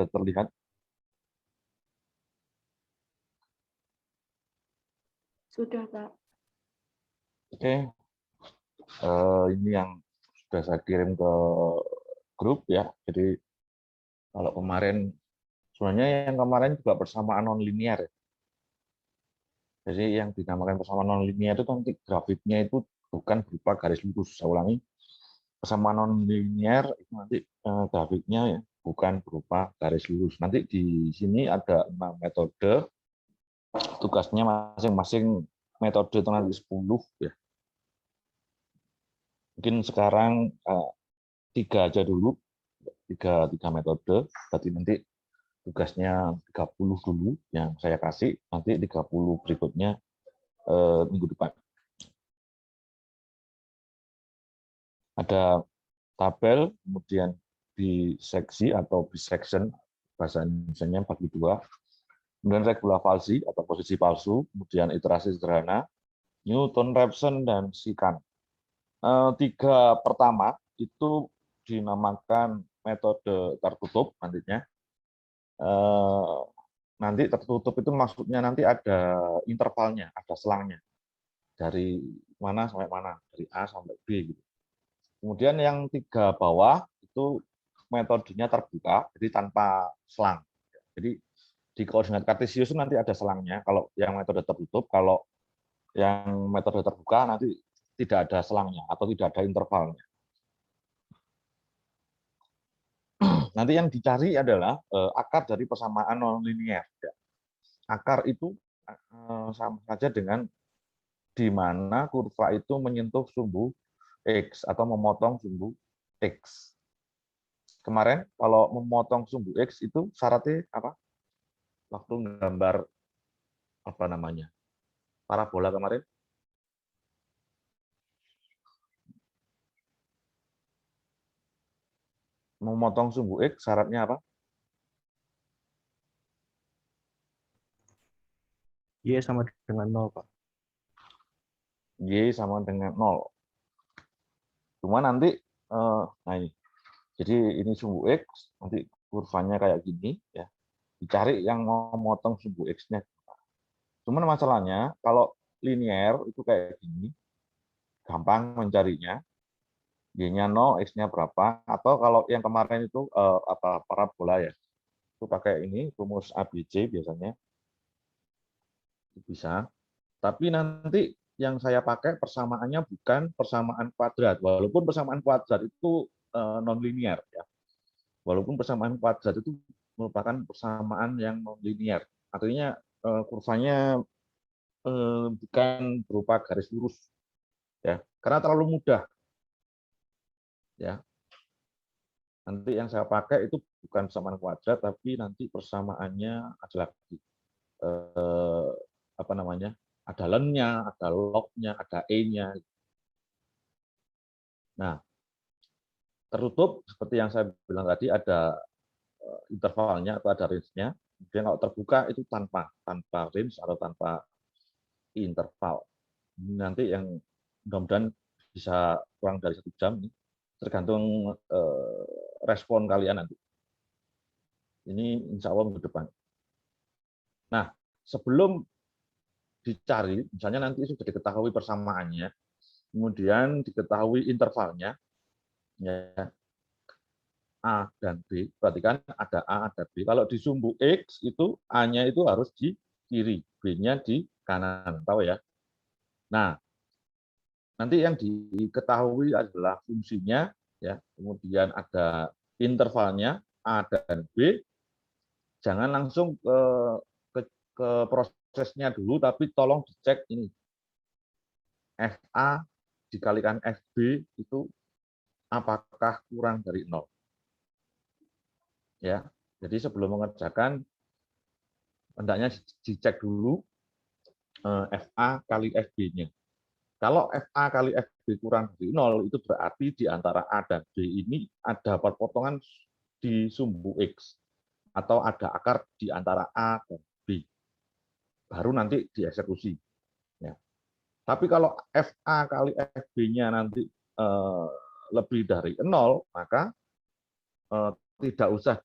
terlihat? Sudah, Pak. Oke, ini yang sudah saya kirim ke grup ya. Jadi kalau kemarin, sebenarnya yang kemarin juga persamaan nonlinear ya. Jadi yang dinamakan persamaan nonlinear itu nanti grafiknya itu bukan berupa garis lurus. Saya ulangi, persamaan nonlinear itu nanti grafiknya ya, bukan berupa garis lurus. Nanti di sini ada 6 metode, tugasnya masing-masing metode itu nanti 10 ya. Mungkin sekarang 3 aja dulu, tiga metode, berarti nanti tugasnya 30 dulu yang saya kasih, nanti 30 berikutnya minggu depan. Ada tabel, kemudian biseksi atau bisection, bahasa Indonesia bagi 2, kemudian regula falsi atau posisi palsu, kemudian iterasi sederhana, Newton-Raphson, dan Sikan. 3 pertama itu dinamakan metode tertutup nantinya. Nanti tertutup itu maksudnya nanti ada intervalnya, ada selangnya. Dari mana sampai mana, dari A sampai B. Gitu. Kemudian yang 3 bawah itu metodenya terbuka, jadi tanpa selang. Jadi di koordinat kartesius nanti ada selangnya, kalau yang metode tertutup, kalau yang metode terbuka nanti tidak ada selangnya atau tidak ada intervalnya. Nanti yang dicari adalah akar dari persamaan nonlinear. Akar itu sama saja dengan di mana kurva itu menyentuh sumbu X atau memotong sumbu X. Kemarin kalau memotong sumbu X itu syaratnya apa? Waktu gambar apa namanya? Parabola kemarin. Memotong sumbu X syaratnya apa? Y sama dengan 0, Pak. Y sama dengan 0. Cuma nanti, nah ini, jadi ini sumbu X, nanti kurvanya kayak gini, ya. Dicari yang memotong sumbu X-nya. Cuman masalahnya, kalau linear itu kayak gini, gampang mencarinya, Y-nya 0, X-nya berapa, atau kalau yang kemarin itu parabola ya, itu pakai ini, rumus ABC biasanya, bisa. Tapi nanti yang saya pakai persamaannya bukan persamaan kuadrat, walaupun persamaan kuadrat itu nonlinear ya. Walaupun persamaan kuadrat itu merupakan persamaan yang nonlinear, artinya kurvanya bukan berupa garis lurus ya, karena terlalu mudah ya. Nanti yang saya pakai itu bukan persamaan kuadrat, tapi nanti persamaannya adalah apa namanya, ada len-nya, ada log-nya, ada e-nya. Nah, tertutup seperti yang saya bilang tadi ada intervalnya atau ada range-nya. Kemudian kalau terbuka itu tanpa range atau tanpa interval. Ini nanti yang mudah-mudahan bisa kurang dari 1 jam, tergantung respon kalian nanti. Ini insya Allah minggu depan. Nah, sebelum dicari, misalnya nanti sudah diketahui persamaannya, kemudian diketahui intervalnya, ya, A dan B, berarti kan ada A, ada B. Kalau di sumbu X itu A-nya itu harus di kiri, B-nya di kanan, tahu ya? Nah, nanti yang diketahui adalah fungsinya, ya, kemudian ada intervalnya A dan B. Jangan langsung ke prosesnya dulu, tapi tolong dicek ini. FA dikalikan FB itu apakah kurang dari 0? Ya, jadi sebelum mengerjakan hendaknya dicek dulu FA kali FB-nya. Kalau FA kali FB kurang dari 0, itu berarti di antara A dan B ini ada perpotongan di sumbu X, atau ada akar di antara A dan B. Baru nanti dieksekusi. Ya. Tapi kalau FA kali FB-nya nanti lebih dari 0, maka tidak usah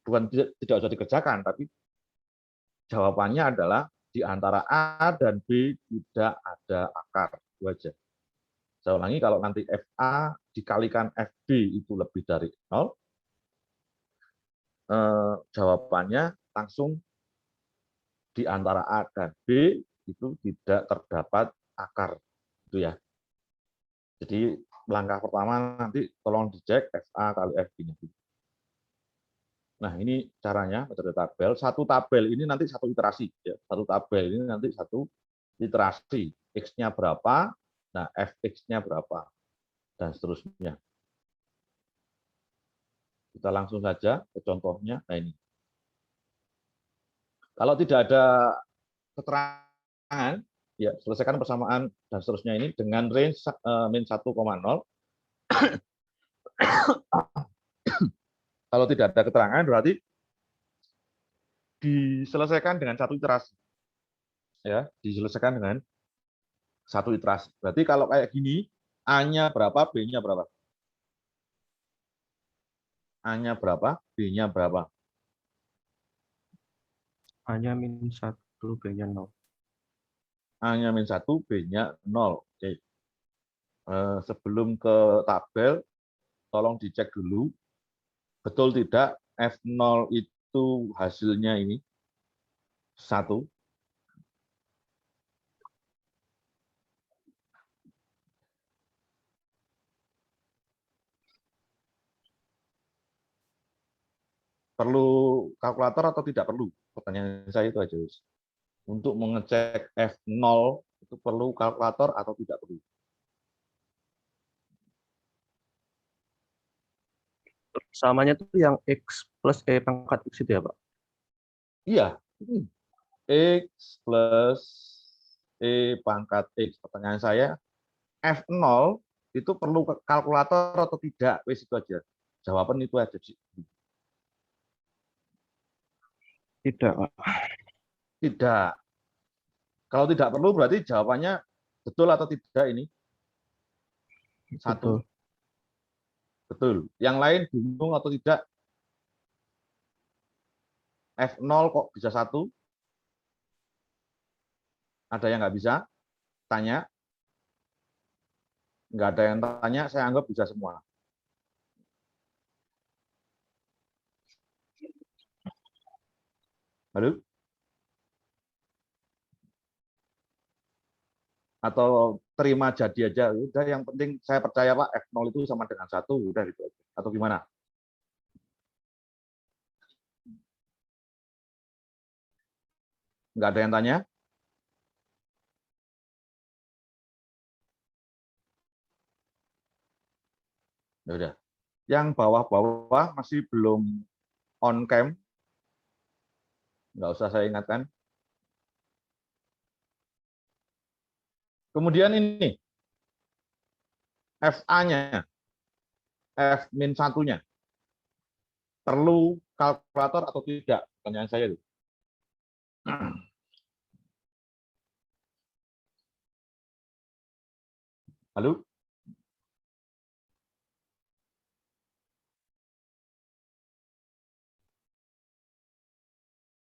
bukan tidak usah dikerjakan, tapi jawabannya adalah di antara A dan B tidak ada akar. Itu aja. Saya ulangi, kalau nanti FA dikalikan FB itu lebih dari 0, jawabannya langsung di antara A dan B itu tidak terdapat akar. Itu ya. Jadi langkah pertama nanti tolong dicek FA kali FB-nya. Nah, ini caranya metode tabel. Satu tabel ini nanti satu iterasi. Ya. Satu tabel ini nanti satu iterasi. X-nya berapa, nah Fx-nya berapa, dan seterusnya. Kita langsung saja ke contohnya. Nah, ini. Kalau tidak ada keterangan, ya selesaikan persamaan dan seterusnya ini dengan range min 1,0. Kalau tidak ada keterangan, berarti diselesaikan dengan satu iterasi. Ya, diselesaikan dengan satu iterasi. Berarti kalau kayak gini, A-nya berapa, B-nya berapa? A-nya berapa, B-nya berapa? hanya -1, B-nya 0. A-nya min 1, B-nya 0. Oke. Sebelum ke tabel, tolong dicek dulu, betul tidak F0 itu hasilnya ini 1. Perlu kalkulator atau tidak perlu? Pertanyaan saya itu aja. Untuk mengecek F0 itu perlu kalkulator atau tidak perlu? Samanya tuh yang X plus E pangkat X itu ya, Pak? Iya. X plus E pangkat X. Pertanyaan saya, F0 itu perlu kalkulator atau tidak? Wes itu aja. Jawaban itu aja sih. Tidak, Pak. Tidak. Kalau tidak perlu berarti jawabannya betul atau tidak ini? Satu. Betul. Betul. Yang lain bingung atau tidak? F0 kok bisa 1? Ada yang nggak bisa? Tanya. Nggak ada yang tanya, saya anggap bisa semua. Halo? Atau terima jadi aja, udah yang penting saya percaya Pak F0 itu sama dengan 1, udah gitu aja. Atau gimana? Nggak ada yang tanya? Ya udah. Yang bawah-bawah masih belum on cam, nggak usah saya ingatkan. Kemudian ini, FA-nya, F-1-nya. Perlu kalkulator atau tidak? Pertanyaan saya itu. Halo?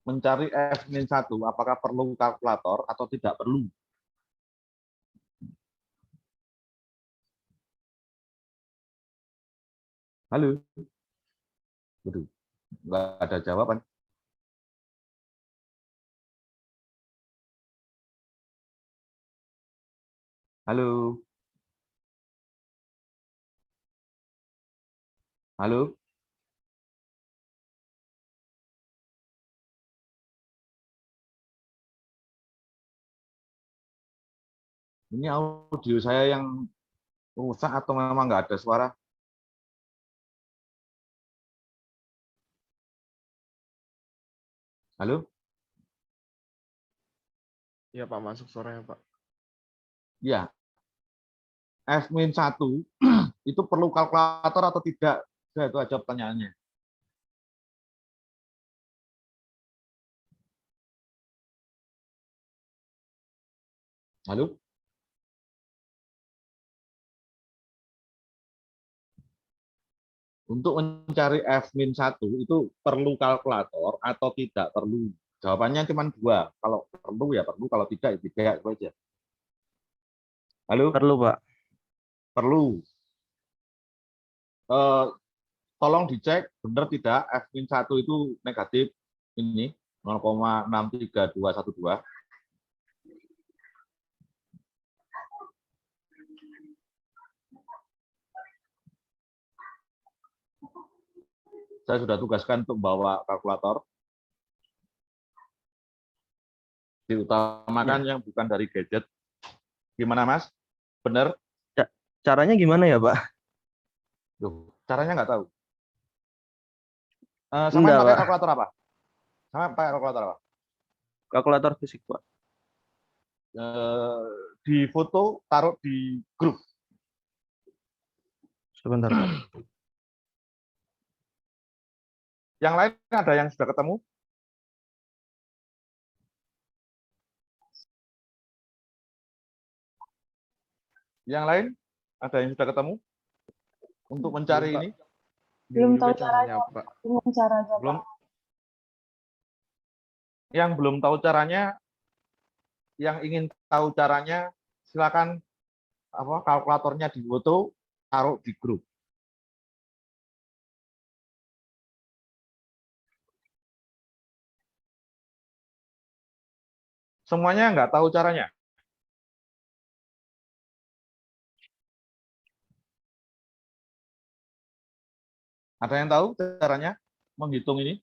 Mencari F-1, apakah perlu kalkulator atau tidak perlu? Halo? Waduh, nggak ada jawaban. Halo? Halo? Ini audio saya yang rusak atau memang nggak ada suara? Halo? Iya Pak, masuk suaranya Pak. Ya, F-1 itu perlu kalkulator atau tidak? Itu aja pertanyaannya. Halo? Untuk mencari F-1 itu perlu kalkulator atau tidak perlu? Jawabannya cuma dua. Kalau perlu ya perlu, kalau tidak ya tidak. Itu aja. Halo? Perlu, Pak. Perlu. Eh, tolong dicek benar tidak F-1 itu negatif ini 0,63212. Saya sudah tugaskan untuk bawa kalkulator. Diutamakan yang bukan dari gadget. Gimana, Mas? Benar? Caranya gimana ya, Pak? Loh, caranya nggak tahu. Sama Enggak, pakai Pak. kalkulator apa? Sama pakai kalkulator apa? Kalkulator fisik, Pak. Di foto, taruh di grup. Sebentar, Pak. Yang lain ada yang sudah ketemu? Yang lain ada yang sudah ketemu? Untuk mencari Belum, Pak. ini? Belum Bingung tahu juga caranya, caranya. Pak. Bingung caranya, Belum. Pak. Yang belum tahu caranya, yang ingin tahu caranya, silakan kalkulatornya di foto, taruh di grup. Semuanya nggak tahu caranya. Ada yang tahu caranya menghitung ini?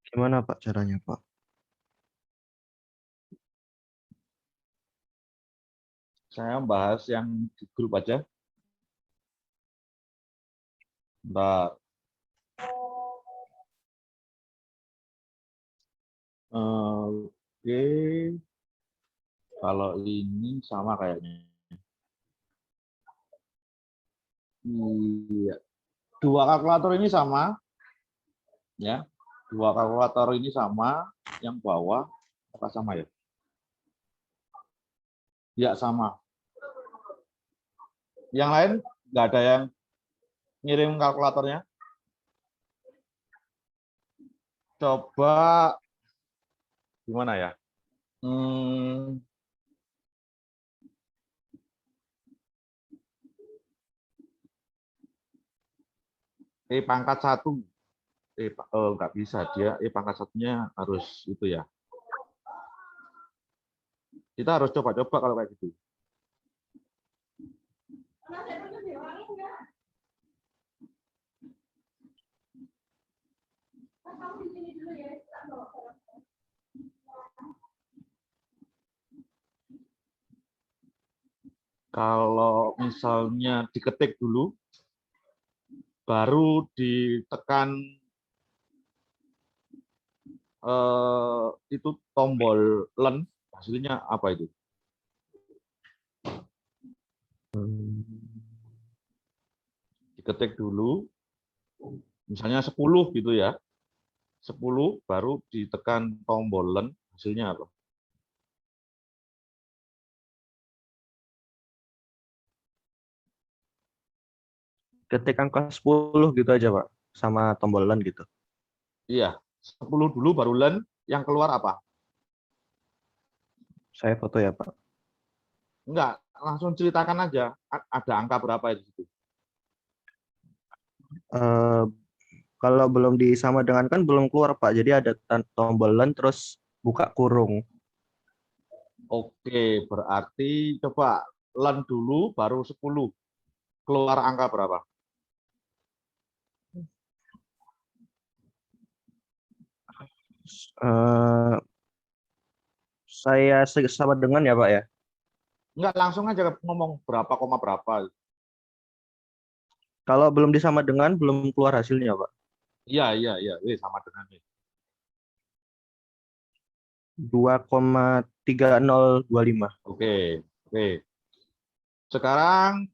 Gimana, Pak, caranya, Pak? Saya bahas yang di grup aja. Bentar. Oke. Kalau ini sama kayaknya. Iya. Dua kalkulator ini sama. Ya. Dua kalkulator ini sama. Yang bawah. Apa sama ya? Ya, sama. Yang lain nggak ada yang ngirim kalkulatornya? Coba gimana ya? Pangkat 1. Nggak bisa dia. Pangkat 1-nya harus itu ya. Kita harus coba-coba kalau kayak gitu. Kalau misalnya diketik dulu, baru ditekan itu tombol len, hasilnya apa itu? Diketik dulu, misalnya 10 gitu ya. 10 baru ditekan tombol len, hasilnya apa? Ketik angka 10 gitu aja, Pak. Sama tombol LAN gitu. Iya, 10 dulu baru len, yang keluar apa? Saya foto ya, Pak. Enggak, langsung ceritakan aja. Ada angka berapa di situ? Kalau belum disama dengan kan belum keluar, Pak. Jadi ada tombol LAN terus buka kurung. Oke, berarti coba len dulu baru 10. Keluar angka berapa? Saya sama dengan ya, Pak ya. Enggak, langsung aja ngomong berapa koma berapa. Kalau belum disama dengan belum keluar hasilnya, Pak. Iya. Sama dengan ini. 2,3025. Oke. Sekarang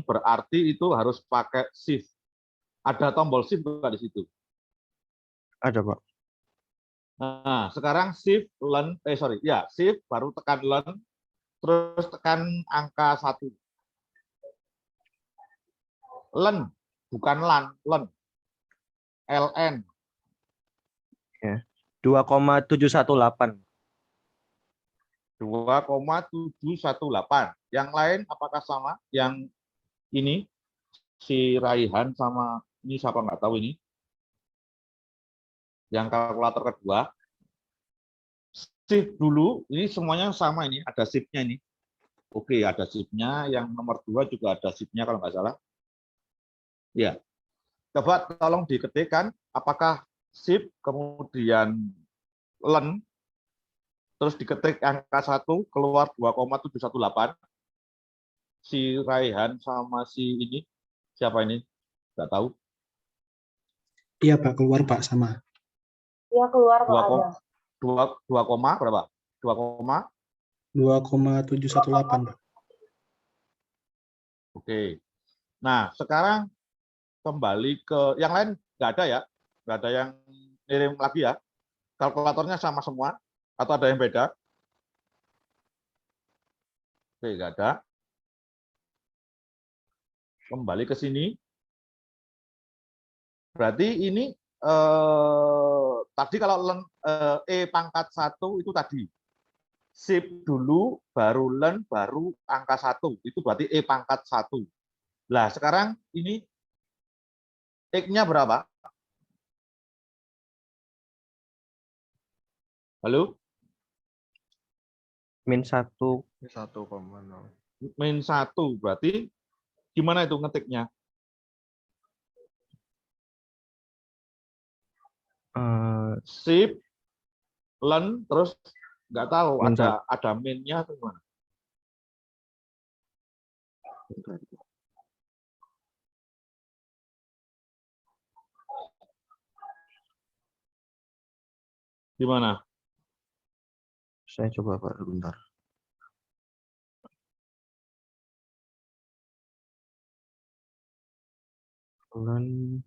berarti itu harus pakai shift. Ada tombol shift juga di situ. Ada, Pak. Nah, sekarang shift learn, shift baru tekan learn, terus tekan angka 1. Learn, bukan lan, learn. LN. Ya. 2,718. 2,718. Yang lain apakah sama? Yang ini, si Raihan sama ini siapa nggak tahu ini. Yang kalkulator kedua. Shift dulu, ini semuanya sama ini, ada shift-nya ini. Oke, ada shift-nya. Yang nomor 2 juga ada shift-nya kalau nggak salah. Ya, coba tolong diketikkan apakah shift kemudian learn terus diketik angka 1 keluar 2,718. Si Raihan sama si ini siapa ini? Nggak tahu. Iya Pak, keluar Pak sama. Iya keluar Pak ada. 2 koma berapa? 2,718 Pak. Oke. Nah, sekarang kembali ke yang lain nggak ada ya? Nggak ada yang ngirim lagi ya? Kalkulatornya sama semua atau ada yang beda? Oke, nggak ada. Kembali ke sini. Berarti ini tadi kalau E pangkat 1 itu tadi. Shift dulu, baru learn, baru angka 1. Itu berarti E pangkat 1. Nah, sekarang ini X-nya berapa? Halo? -1. 1,0. Min 1. Berarti gimana itu ngetiknya? Shift, learn, terus nggak tahu Min ada min-nya atau gimana? Gimana? Saya coba Pak, sebentar. Learn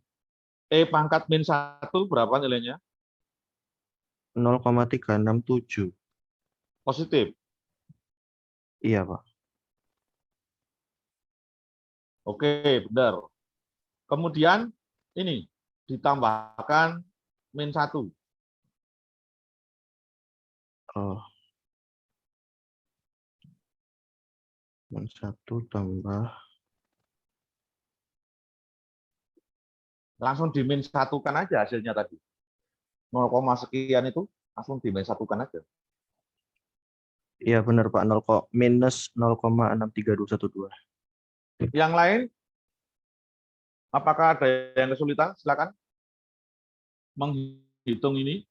E pangkat min 1 berapa nilainya? 0,367. Positif. Iya Pak. Oke, benar. Kemudian ini ditambahkan min 1. Oh. -1 tambah. Langsung di min 1-kan aja hasilnya tadi. 0, sekian itu langsung di min 1-kan aja. Iya benar Pak, -0,6312. Yang lain, apakah ada yang kesulitan? Silakan menghitung ini.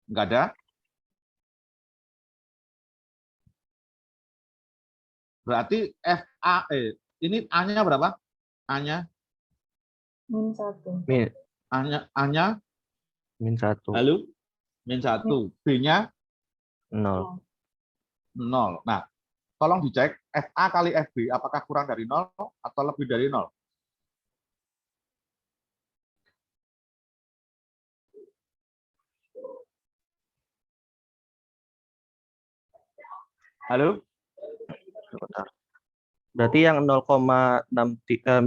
Enggak ada. Berarti ini A-nya berapa? A-nya? Min 1. A-nya? -1. Halo? Min 1. B-nya? 0. 0. Nah, tolong dicek FA kali FB apakah kurang dari 0 atau lebih dari 0? Halo? Sebentar. Berarti yang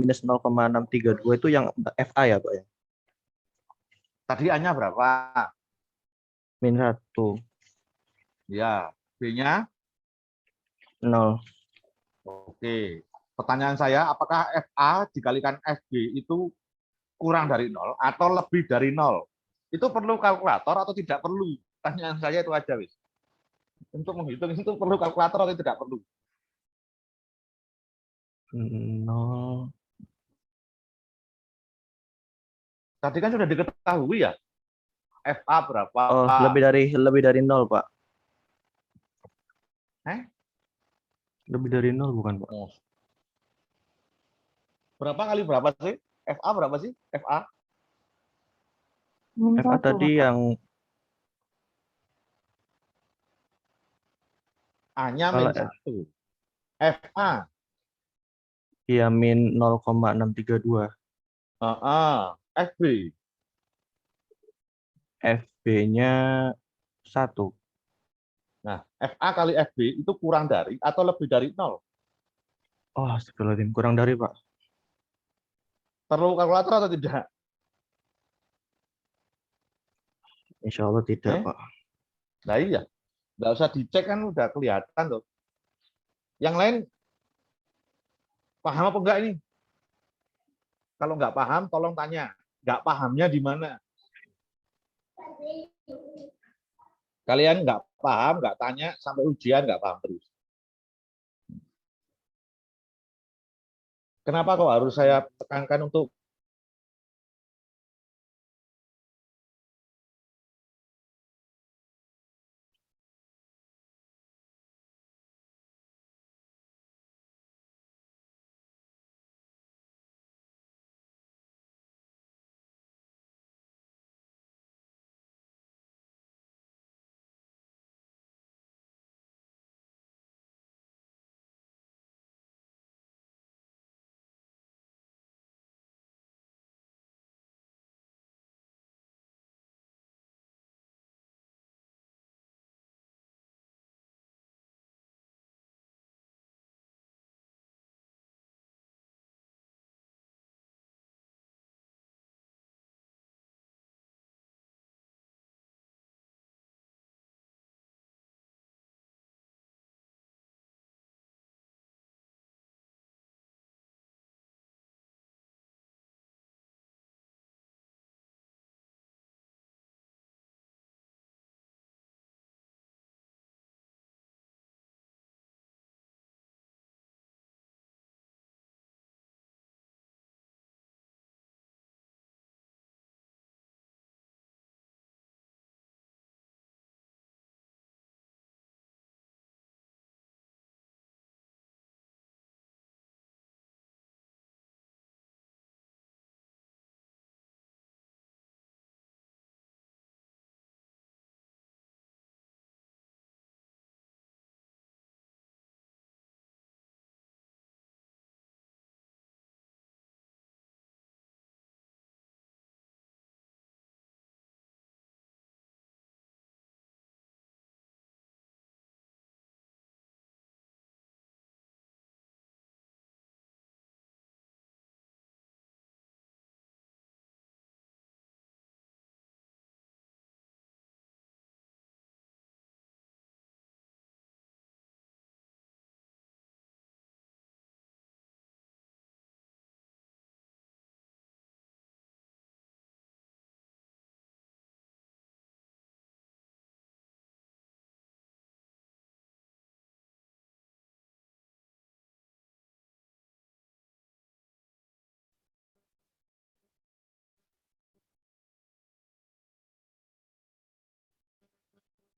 minus 0,632 itu yang FA ya Pak ya? Tadi A-nya berapa? -1. Ya, B-nya? 0. Oke. Pertanyaan saya, apakah FA dikalikan FB itu kurang dari 0 atau lebih dari 0? Itu perlu kalkulator atau tidak perlu? Pertanyaan saya itu aja, wis. Untuk menghitung itu perlu kalkulator atau tidak perlu? 0. Tadi kan sudah diketahui ya. FA berapa? Oh, lebih dari 0 Pak. Lebih dari 0 bukan Pak? Oh. Berapa kali berapa sih? FA berapa sih? FA? Min FA 1, tadi Pak. yang A-nya kalau min 1. FA? iya -0,632. FB? FB-nya 1. Nah, FA kali FB itu kurang dari atau lebih dari 0? Oh, astagfirullahaladzim. Kurang dari, Pak. Perlu kalkulator atau tidak? Insya Allah tidak, Eh? Pak. Nah iya, nggak usah dicek kan udah kelihatan tuh. Yang lain paham apa enggak ini? Kalau nggak paham, tolong tanya. Nggak pahamnya di mana? Kalian nggak paham, nggak tanya, sampai ujian nggak paham terus. Kenapa kok harus saya tekankan untuk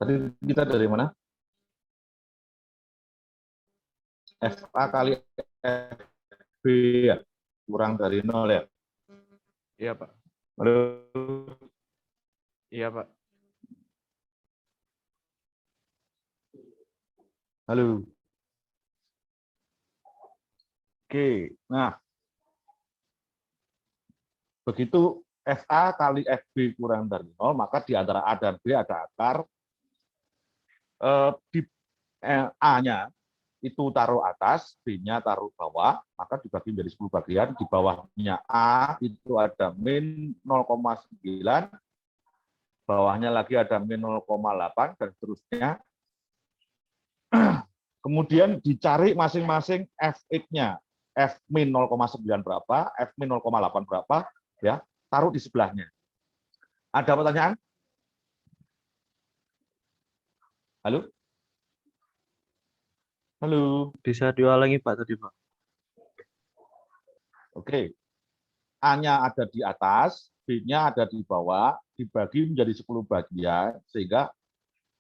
tadi kita dari mana? FA kali FB ya, kurang dari 0 ya. Iya, Pak. Halo. Iya, Pak. Halo. Oke, nah begitu FA kali FB kurang dari 0, maka di antara A dan B ada akar. Di A-nya itu taruh atas, B-nya taruh bawah, maka dibagi menjadi 10 bagian. Di bawahnya A itu ada min 0,9, bawahnya lagi ada min 0,8, dan seterusnya. Kemudian dicari masing-masing Fx-nya. F min 0,9 berapa, F min 0,8 berapa, ya, taruh di sebelahnya. Ada pertanyaan? Halo? Halo? Bisa diulangi, Pak, tadi, Pak. Oke. A-nya ada di atas, B-nya ada di bawah, dibagi menjadi 10 bagian, sehingga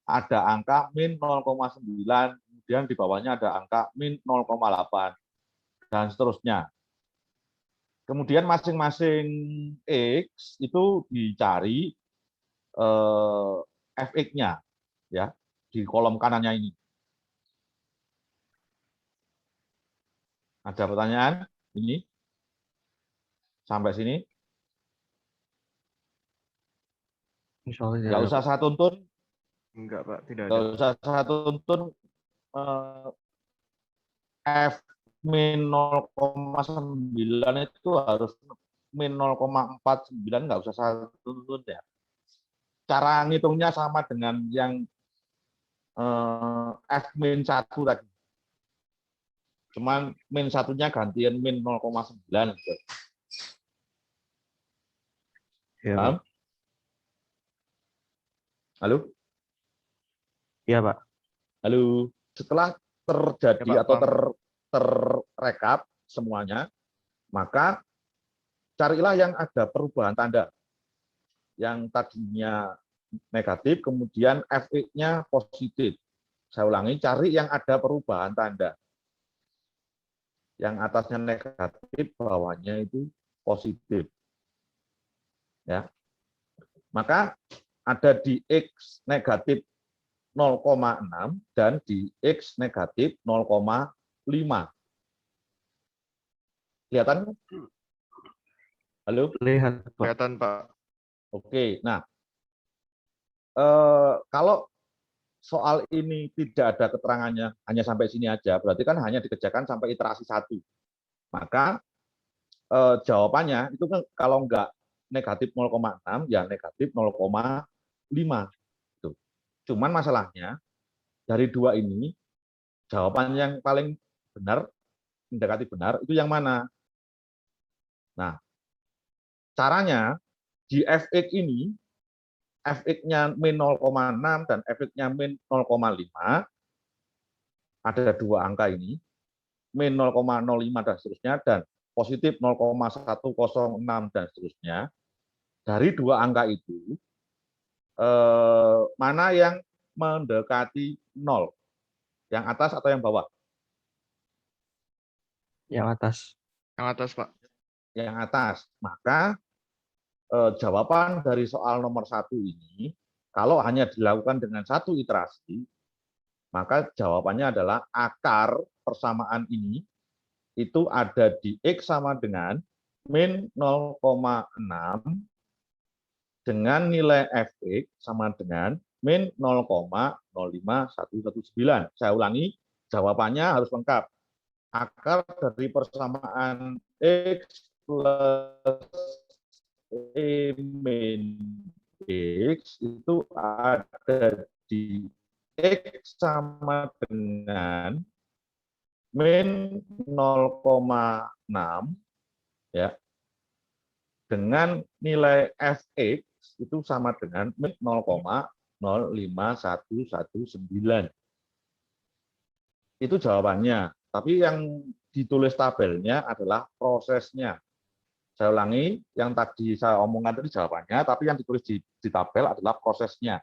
ada angka min 0,9, kemudian di bawahnya ada angka min 0,8, dan seterusnya. Kemudian masing-masing X itu dicari Fx-nya, ya, di kolom kanannya ini. Ada pertanyaan? Ini sampai sini? Misalnya Nggak usah saya tuntun, Enggak, Pak. Tidak nggak ada. usah saya tuntun eh, F min 0,9 itu harus min 0,49, nggak usah saya tuntun ya. Cara ngitungnya sama dengan yang F min 1 tadi. Cuman min satunya gantian min 0,9 gitu. ya, Paham? Pak. Halo? Iya, Pak. Halo. Setelah Ya, terjadi Pak, atau paham. terrekap semuanya, maka carilah yang ada perubahan tanda. Yang tadinya negatif, kemudian FX-nya positif. Saya ulangi, cari yang ada perubahan tanda. Yang atasnya negatif, bawahnya itu positif. Ya. Maka ada di X negatif 0,6 dan di X negatif 0,5. Kelihatan? Halo? Lihat, Pak. Kelihatan, Pak. Oke. Nah, kalau soal ini tidak ada keterangannya, hanya sampai sini aja, berarti kan hanya dikerjakan sampai iterasi 1. Maka jawabannya itu kan kalau enggak negatif 0,6, ya negatif 0,5. Cuman masalahnya, dari dua ini, jawaban yang paling benar, mendekati benar, itu yang mana? Nah, caranya, di fx ini, fx-nya min 0,6 dan fx-nya min 0,5, ada dua angka ini, min 0,05 dan seterusnya, dan positif 0,106 dan seterusnya. Dari dua angka itu, mana yang mendekati 0? Yang atas atau yang bawah? Yang atas. Yang atas, Pak. Yang atas. Maka jawaban dari soal nomor 1 ini, kalau hanya dilakukan dengan satu iterasi, maka jawabannya adalah akar persamaan ini itu ada di X sama dengan min 0,6 dengan nilai fx sama dengan min 0,05119. Saya ulangi, jawabannya harus lengkap. Akar dari persamaan X plus E min X itu ada di X sama dengan min 0,6 ya, dengan nilai fx itu sama dengan min 0,05119. Itu jawabannya. Tapi yang ditulis tabelnya adalah prosesnya. Saya ulangi, yang tadi saya omongkan tadi jawabannya, tapi yang ditulis di tabel adalah prosesnya.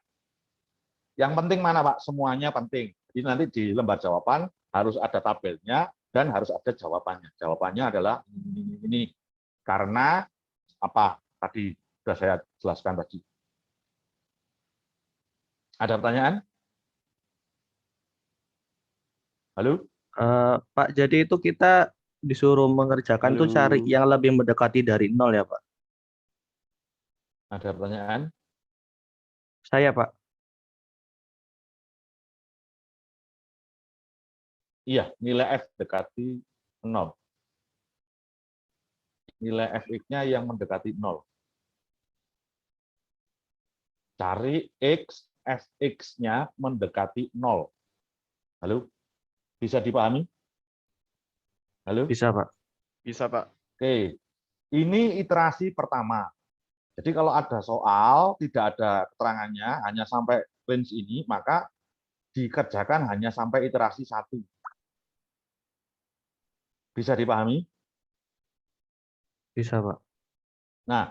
Yang penting mana, Pak? Semuanya penting. Jadi nanti di lembar jawaban harus ada tabelnya dan harus ada jawabannya. Jawabannya adalah ini. Karena apa? Tadi sudah saya jelaskan tadi. Ada pertanyaan? Halo? Pak, jadi itu kita disuruh mengerjakan tuh Halo. cari yang lebih mendekati dari 0 ya, Pak? Ada pertanyaan? Saya, Pak. Iya, nilai F dekati 0. Nilai fx-nya yang mendekati 0. Cari X, fx-nya mendekati 0. Halo? Bisa dipahami? Halo? Bisa, Pak. Bisa, Pak. Oke. Ini iterasi pertama. Jadi kalau ada soal, tidak ada keterangannya, hanya sampai range ini, maka dikerjakan hanya sampai iterasi 1. Bisa dipahami? Bisa, Pak. Nah,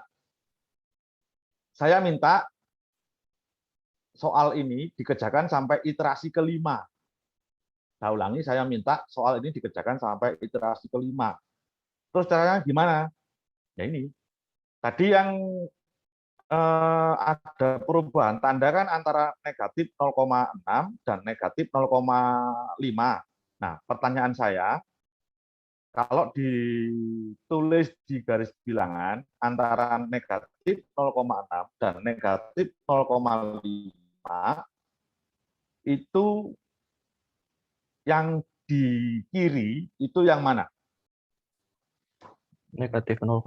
saya minta soal ini dikerjakan sampai iterasi kelima. Saya ulangi, saya minta soal ini dikerjakan sampai iterasi kelima. Terus caranya gimana? Ya ini. Tadi yang ada perubahan tanda kan antara negatif 0,6 dan negatif 0,5. Nah, pertanyaan saya, Kalau ditulis di garis bilangan antara negatif 0,6 dan negatif 0,5 itu yang di kiri itu yang mana? Negatif 0,6.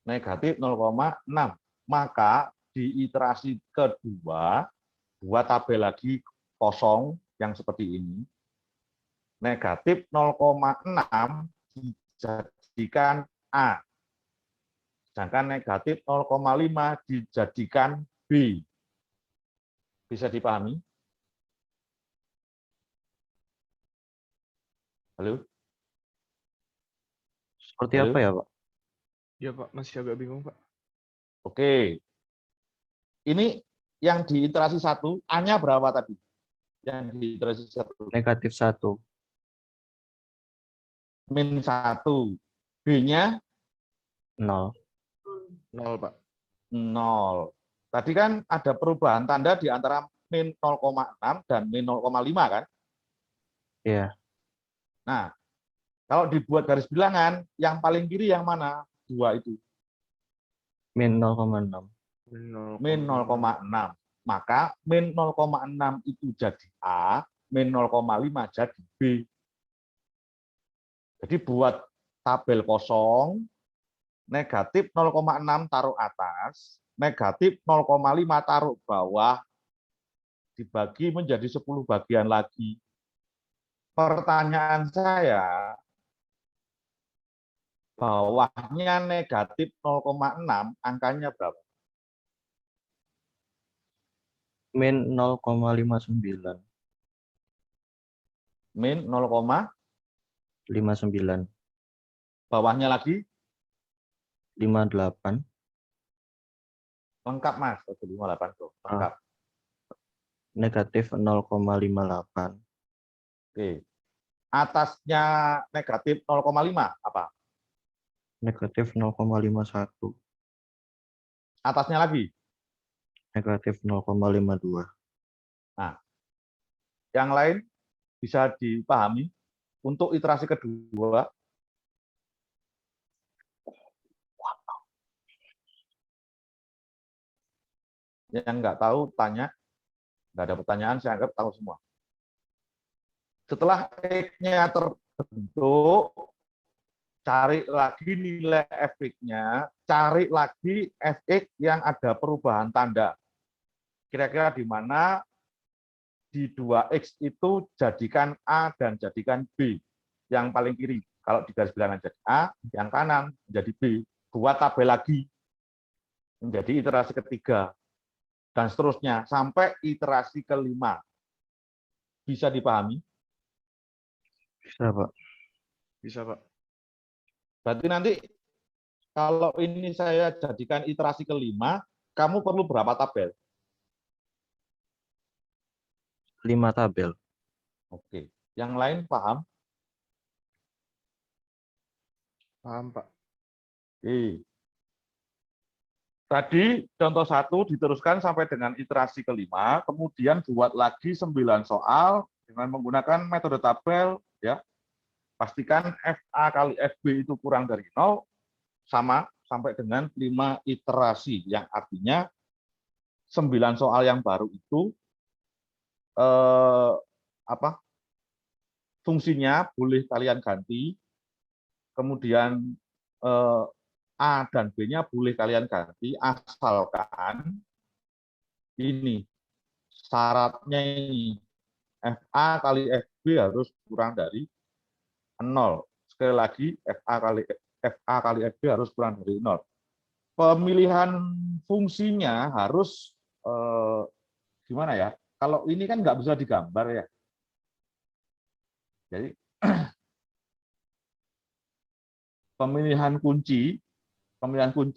Negatif 0,6. Maka di iterasi kedua, buat tabel lagi kosong yang seperti ini. Negatif 0,6 dijadikan A. Sedangkan negatif 0,5 dijadikan B. Bisa dipahami? Halo? Seperti Halo? apa ya, Pak? Iya Pak, masih agak bingung Pak. Oke. Ini yang di iterasi 1, A-nya berapa tadi? Yang di iterasi 1. Negatif 1. Min 1. B-nya 0. 0 Pak. 0. Tadi kan ada perubahan tanda di antara min 0,6 dan min 0,5 kan? Iya. Nah, kalau dibuat garis bilangan, yang paling kiri yang mana? 2 itu. Min 0,6. Min 0,6. Maka min 0,6 itu jadi A, min 0,5 jadi B. Jadi buat tabel kosong, negatif 0,6 taruh atas, negatif 0,5 taruh bawah, dibagi menjadi 10 bagian lagi. Pertanyaan saya, bawahnya negatif 0,6, angkanya berapa? Min 0,59. Min 0, 59. bawahnya lagi 58. lengkap Mas, 58 tuh, lengkap. Negatif 0,58. Oke. Atasnya negatif 0,5 apa? Negatif 0,51. Atasnya lagi. Negatif 0,52. Nah, yang lain bisa dipahami untuk iterasi kedua. Yang nggak tahu tanya, nggak ada pertanyaan, saya anggap tahu semua. Setelah X-nya terbentuk, cari lagi nilai Fx-nya, cari lagi Fx yang ada perubahan tanda. Kira-kira di mana di 2X itu jadikan A dan jadikan B. Yang paling kiri, kalau di garis bilangan jadi A, yang kanan menjadi B. Buat tabel lagi, menjadi iterasi ketiga. Dan seterusnya, sampai iterasi kelima. Bisa dipahami? Bisa, Pak. Bisa Pak. Berarti nanti, kalau ini saya jadikan iterasi kelima, kamu perlu berapa tabel? 5 tabel. Oke. Yang lain paham? Paham Pak. Oke. Tadi contoh 1 diteruskan sampai dengan iterasi kelima, kemudian buat lagi 9 soal dengan menggunakan metode tabel, ya. Pastikan FA kali FB itu kurang dari 0, sama sampai dengan 5 iterasi, yang artinya 9 soal yang baru itu fungsinya boleh kalian ganti, kemudian A dan B-nya boleh kalian ganti, asalkan ini syaratnya ini FA kali FB harus kurang dari 0. Sekali lagi FA kali FB harus kurang dari 0. Pemilihan fungsinya harus gimana ya? Kalau ini kan nggak bisa digambar ya. Jadi pemilihan kunci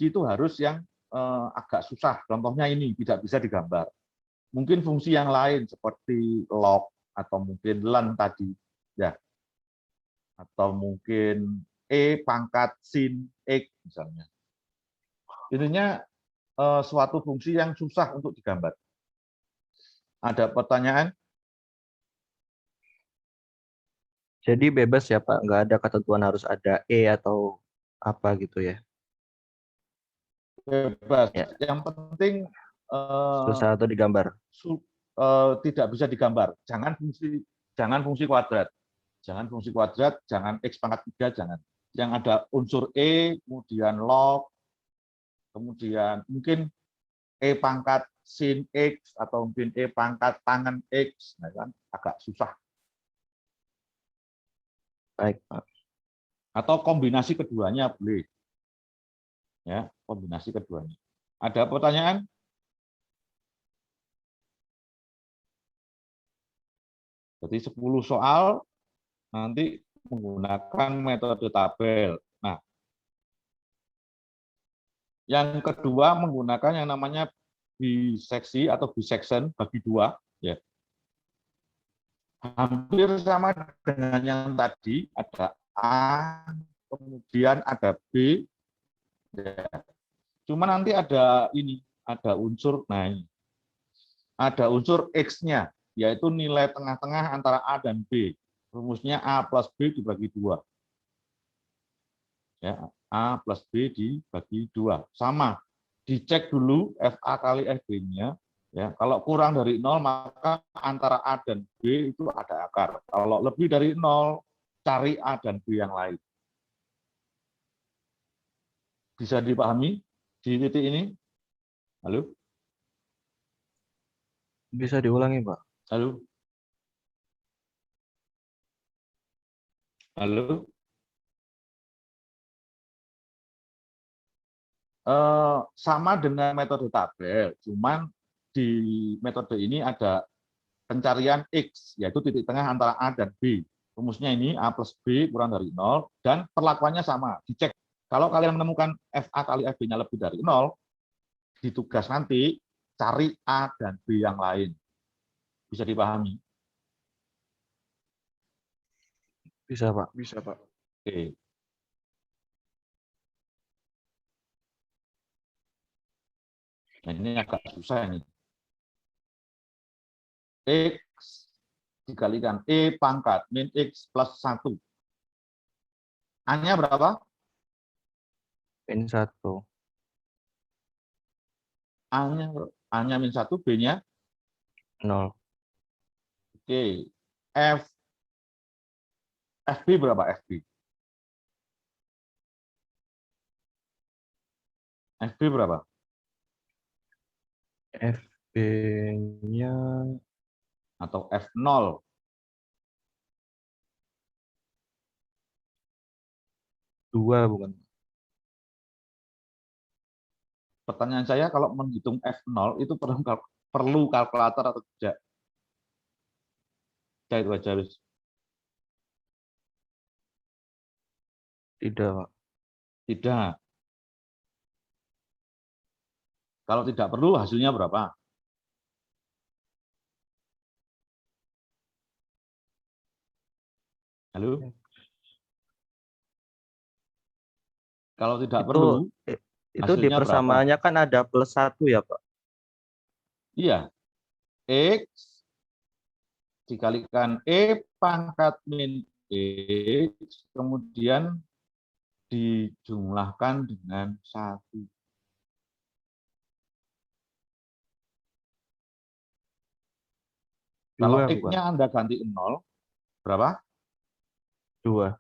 itu harus yang agak susah. Contohnya ini tidak bisa digambar. Mungkin fungsi yang lain seperti log atau mungkin len tadi, ya. Atau mungkin pangkat sin x misalnya. Intinya suatu fungsi yang susah untuk digambar. Ada pertanyaan? Jadi bebas ya Pak, nggak ada ketentuan harus ada E atau apa gitu ya. Bebas. Ya, Yang penting susah atau digambar. tidak bisa digambar. Jangan fungsi kuadrat. Jangan fungsi kuadrat, jangan X pangkat 3, jangan. Yang ada unsur E, kemudian log, kemudian mungkin E pangkat sin X, atau mungkin E pangkat tangan X, nah kan agak susah. Baik Pak. Atau kombinasi keduanya boleh. Ya, kombinasi keduanya. Ada pertanyaan? Jadi 10 soal nanti menggunakan metode tabel. Nah, yang kedua menggunakan yang namanya biseksi atau bisection, bagi dua, ya. Hampir sama dengan yang tadi, ada A, kemudian ada B, ya. Cuma nanti ada ini, ada unsur, nah ini, ada unsur X-nya, yaitu nilai tengah-tengah antara A dan B. Rumusnya A plus B dibagi 2. Ya, A plus B dibagi 2. Sama, dicek dulu FA kali FB-nya. Ya, kalau kurang dari 0, maka antara A dan B itu ada akar. Kalau lebih dari 0, cari A dan B yang lain. Bisa dipahami di titik ini? Halo? Bisa diulangi Pak. Halo? Halo? Sama dengan metode tabel, cuman di metode ini ada pencarian X, yaitu titik tengah antara A dan B. Rumusnya ini A plus B kurang dari 0, dan perlakuannya sama, dicek. Kalau kalian menemukan FA kali FB-nya lebih dari 0, di tugas nanti cari A dan B yang lain. Bisa dipahami? Bisa Pak. Bisa, Pak. Oke. Nah, ini agak susah ini. X dikalikan E pangkat min X plus 1. A-nya berapa? Min 1. A-nya min 1, B-nya 0. oke. FB berapa FB? FB berapa? FB-nya Atau F0? 2 bukan? Pertanyaan saya, kalau menghitung F0 itu perlu kalkulator atau tidak? Saya itu aja. Tidak Pak. Tidak. Kalau tidak perlu, hasilnya berapa? Halo? Kalau tidak Itu perlu, itu di hasilnya berapa? persamaannya kan ada plus 1 ya Pak. Iya. X dikalikan E pangkat min X, kemudian dijumlahkan dengan 1. Kalau 2 bukan? X-nya Anda ganti 0, berapa? 2.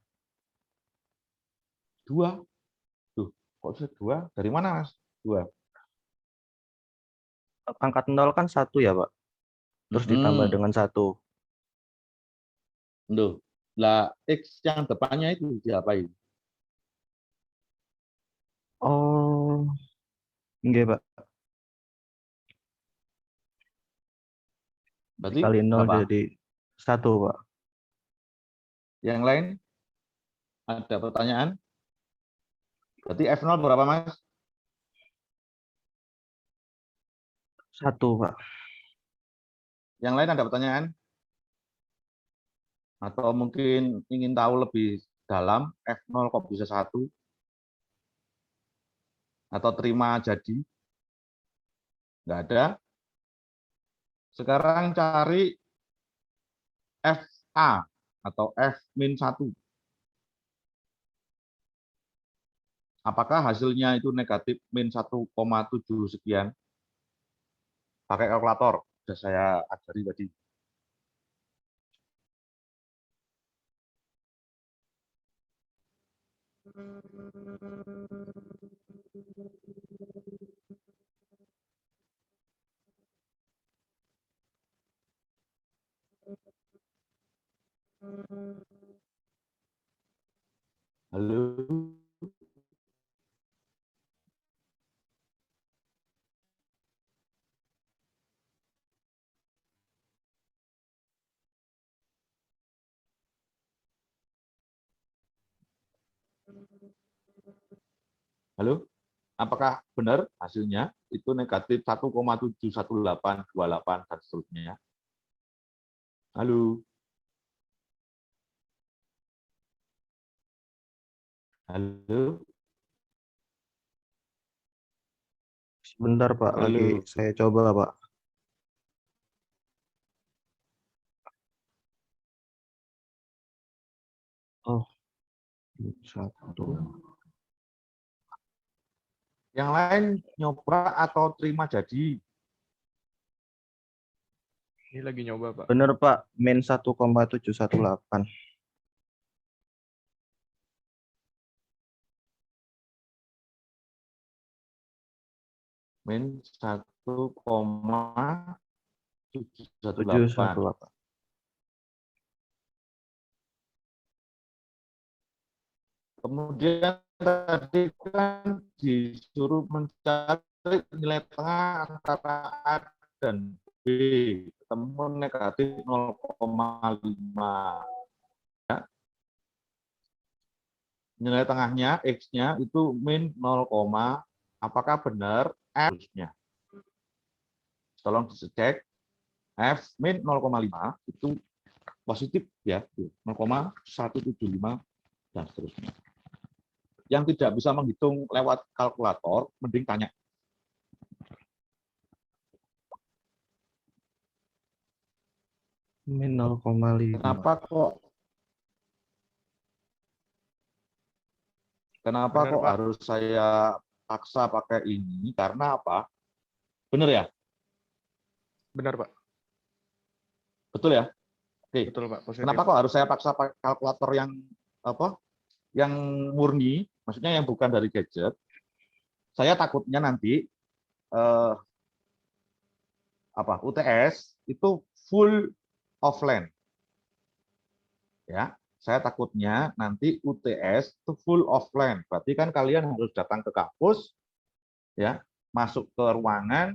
2. Tuh, kok bisa 2? Dari mana, Mas? 2. Pangkat 0 kan 1 ya Pak. Terus ditambah dengan 1. Loh, lah X yang depannya itu diapain? Oh, enggak Pak. Berarti Dikali 0 berapa? jadi 1 Pak. Yang lain ada pertanyaan? Berarti F0 berapa, Mas? 1 Pak. Yang lain ada pertanyaan? Atau mungkin ingin tahu lebih dalam, F0 kok bisa 1? Atau terima jadi? Nggak ada. Sekarang cari FA atau F-1. Apakah hasilnya itu negatif min 1,7 sekian? Pakai kalkulator, sudah saya ajari tadi. Halo? Halo? Apakah benar hasilnya itu negatif 1,71828 dan seterusnya? Halo? Halo? Sebentar Pak, lagi Halo? saya coba Pak. Oh, satu. Yang lain nyoba atau terima jadi? Ini lagi nyoba, Pak. Bener Pak, min 1,718. Min 1,718. 718. Kemudian tadi kan disuruh mencari nilai tengah antara A dan B. Ketemu negatif 0,5. Ya. Nilai tengahnya, X-nya itu min 0, apakah benar F-nya? Tolong dicek. F min 0,5 itu positif ya, 0,175 dan seterusnya. Yang tidak bisa menghitung lewat kalkulator, mending tanya. Min 0,5. Kenapa Benar, kok Pak. harus saya paksa pakai ini? Karena apa? Benar ya? Benar, Pak. Betul ya? Oke. Betul, Pak. Positif. Kenapa kok harus saya paksa pakai kalkulator yang apa? Yang murni, maksudnya yang bukan dari gadget? Saya takutnya nanti UTS itu full offline. Ya, saya takutnya nanti UTS itu full offline. Berarti kan kalian harus datang ke kampus, ya, masuk ke ruangan,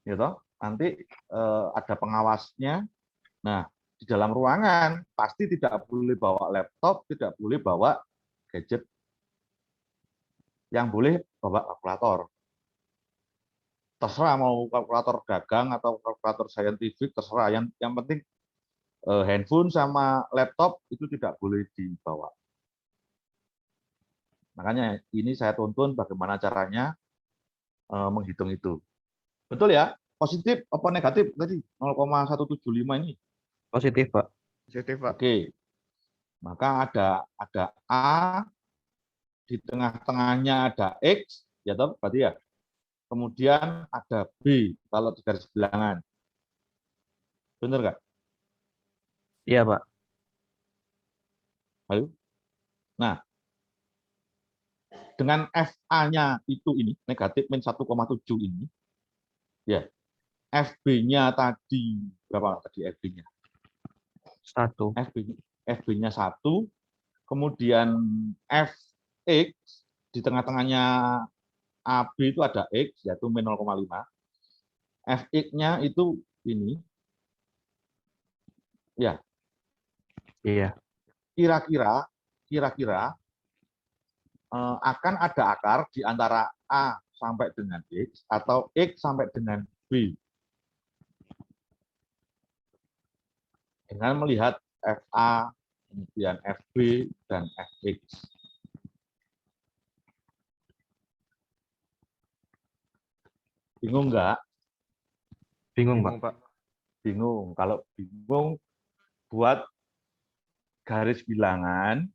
gitu. Nanti ada pengawasnya. Nah, di dalam ruangan pasti tidak boleh bawa laptop, tidak boleh bawa gadget. Yang boleh bawa kalkulator. Terserah mau kalkulator dagang atau kalkulator saintifik, terserah. Yang penting handphone sama laptop itu tidak boleh dibawa. Makanya ini saya tuntun bagaimana caranya menghitung itu. Betul ya? Positif apa negatif tadi? 0,175 ini. Positif Pak. Positif, Pak. Oke. Maka ada A, di tengah-tengahnya ada X, ya toh, berarti ya. Kemudian ada B kalau di garis bilangan. Benar nggak? Iya Pak. Halo? Nah, dengan FA-nya itu ini, negatif min 1,7 ini, ya, FB-nya tadi, berapa tadi FB-nya? 1. FB-nya 1, kemudian Fx, di tengah-tengahnya AB itu ada X, yaitu min 0,5. Fx-nya itu ini, ya, Iya. kira-kira akan ada akar di antara A sampai dengan X atau X sampai dengan B. Dengan melihat FA, kemudian FB, dan FX. Bingung nggak? Bingung Pak. Bingung, Pak. Bingung. Kalau bingung, buat garis bilangan,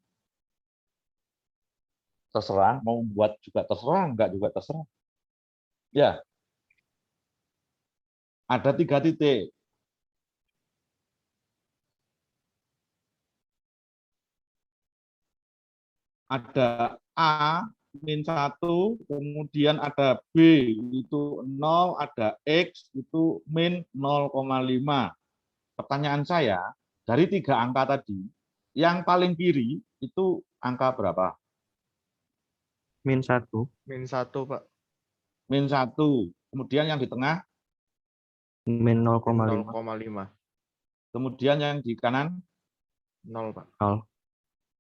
terserah, mau buat juga terserah, enggak juga terserah. Ya, ada 3 titik. Ada A min 1, kemudian ada B itu 0, ada X itu min 0,5. Pertanyaan saya, dari 3 angka tadi, yang paling kiri itu angka berapa? -1. -1, Pak. Min 1. Kemudian yang di tengah, Min Min 0,5. 0,5. kemudian yang di kanan, 0, Pak. 0.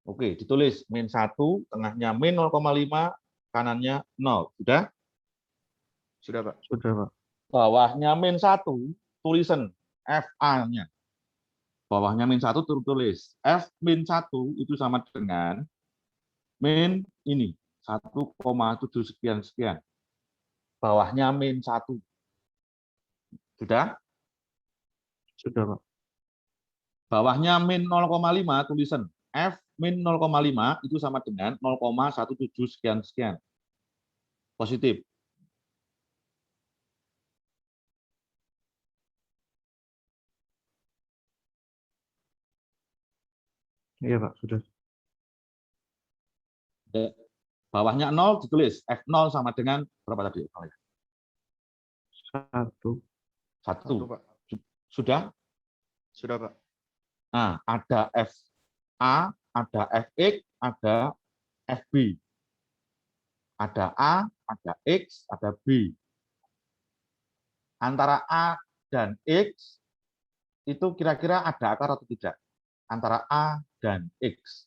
oke, ditulis min 1, tengahnya min 0,5, kanannya 0. Sudah? Sudah, Pak. Sudah, Pak. Bawahnya min 1, tulisan FA-nya. Bawahnya min 1 tulis. F min 1 itu sama dengan min ini, 1,7 sekian-sekian. Bawahnya min 1. Sudah? Sudah, Pak. Bawahnya min 0,5 tulisan F min 0,5 itu sama dengan 0,17 sekian-sekian. Positif. Iya, Pak, sudah. Bawahnya 0 ditulis F0 sama dengan berapa tadi? 1. 1. Pak. Sudah? Sudah, Pak. Nah, ada FA, ada FX, ada FB. Ada A, ada X, ada B. Antara A dan X itu kira-kira ada akar atau tidak? Antara A dan X.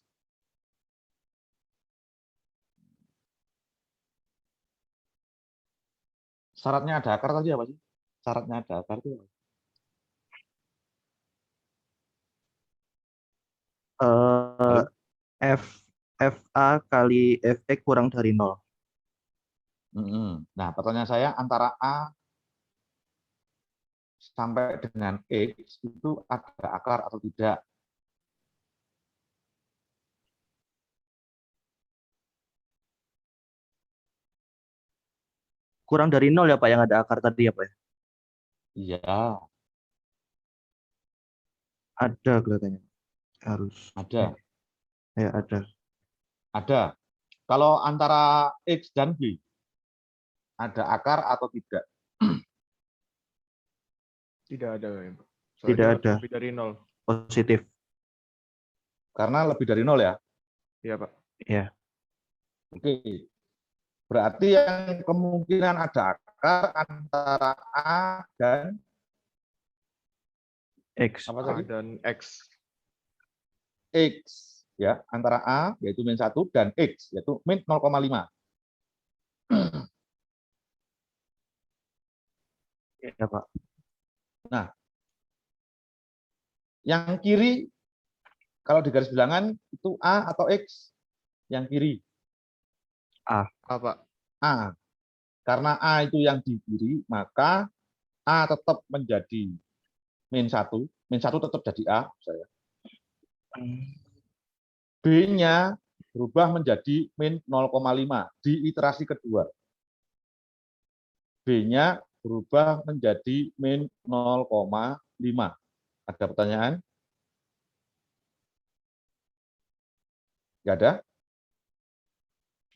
Syaratnya ada akar tadi apa sih? Syaratnya ada akar itu apa? FA kali FX kurang dari 0. Nah, pertanyaan saya antara A sampai dengan X itu ada akar atau tidak? Kurang dari 0 ya, Pak, yang ada akar tadi ya, Pak? Iya, Ada kelihatannya. Harus. ada. Ya, ada. Ada. Kalau antara X dan B, ada akar atau tidak? Tidak ada, ya, Pak. Tidak Soalnya ada. lebih dari 0. Positif. Karena lebih dari 0 ya? Iya, Pak. Ya. Oke. Berarti yang kemungkinan ada akar antara A dan X. apa A tadi? dan X. X. Ya, antara A yaitu min 1 dan X yaitu min 0,5. Ya, Pak. Nah, yang kiri kalau di garis bilangan itu A atau X? Yang kiri. A, Pak. A. Karena A itu yang di kiri, maka A tetap menjadi min 1. Min 1 tetap jadi A. B-nya berubah menjadi min 0,5 di iterasi kedua. B-nya berubah menjadi min 0,5. Ada pertanyaan? Nggak ada?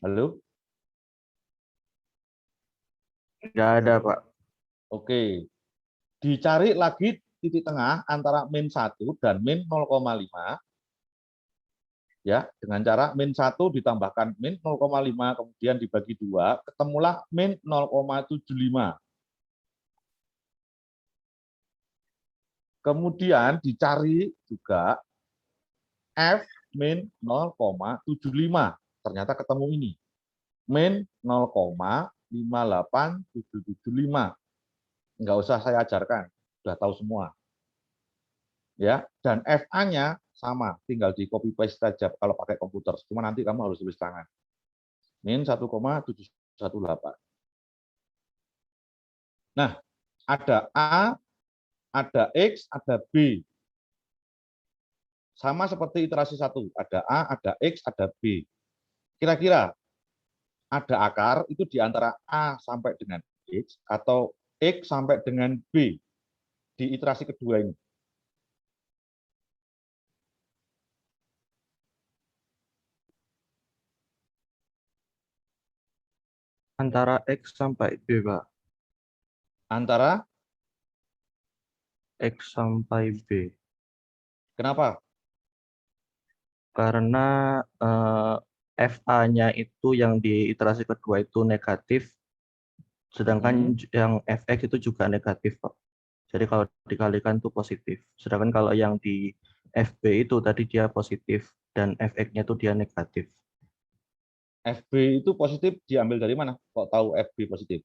Halo? Nggak ada, Pak. Oke. Dicari lagi titik tengah antara min 1 dan min 0,5. Ya, dengan cara min 1 ditambahkan min 0,5 kemudian dibagi 2, ketemulah min 0,75. Kemudian dicari juga F min 0,75. Ternyata ketemu ini. Min 0,58775. Enggak usah saya ajarkan, sudah tahu semua. Ya, dan FA-nya sama, tinggal di copy paste saja kalau pakai komputer. Cuma nanti kamu harus tulis tangan. Min 1,718. Nah, ada A, ada X, ada B. Sama seperti iterasi 1, ada A, ada X, ada B. Kira-kira ada akar itu di antara A sampai dengan X atau X sampai dengan B di iterasi kedua ini. Antara X sampai B, Pak. Antara X sampai B. kenapa? Karena FA-nya itu yang di iterasi kedua itu negatif, sedangkan yang FX itu juga negatif, Pak. Jadi kalau dikalikan itu positif. Sedangkan kalau yang di FB itu tadi dia positif dan FX-nya itu dia negatif. FB itu positif diambil dari mana? Kok tahu FB positif?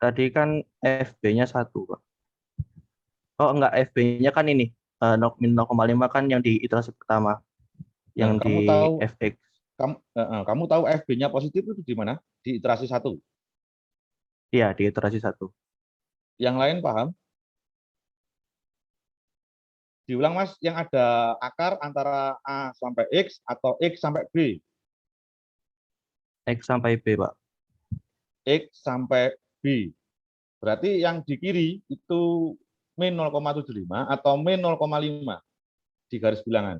Tadi kan FB-nya 1, Pak. Oh, enggak, FB-nya kan ini. Min 0,5 kan yang di iterasi pertama. Yang Nah, di kamu tahu FX. kamu tahu FB-nya positif itu di mana? Di iterasi 1. Iya, di iterasi 1. Yang lain paham? Diulang, Mas, yang ada akar antara A sampai X atau X sampai B. X sampai B, Pak. X sampai B. Berarti yang di kiri itu min 0,75 atau min 0,5 di garis bilangan.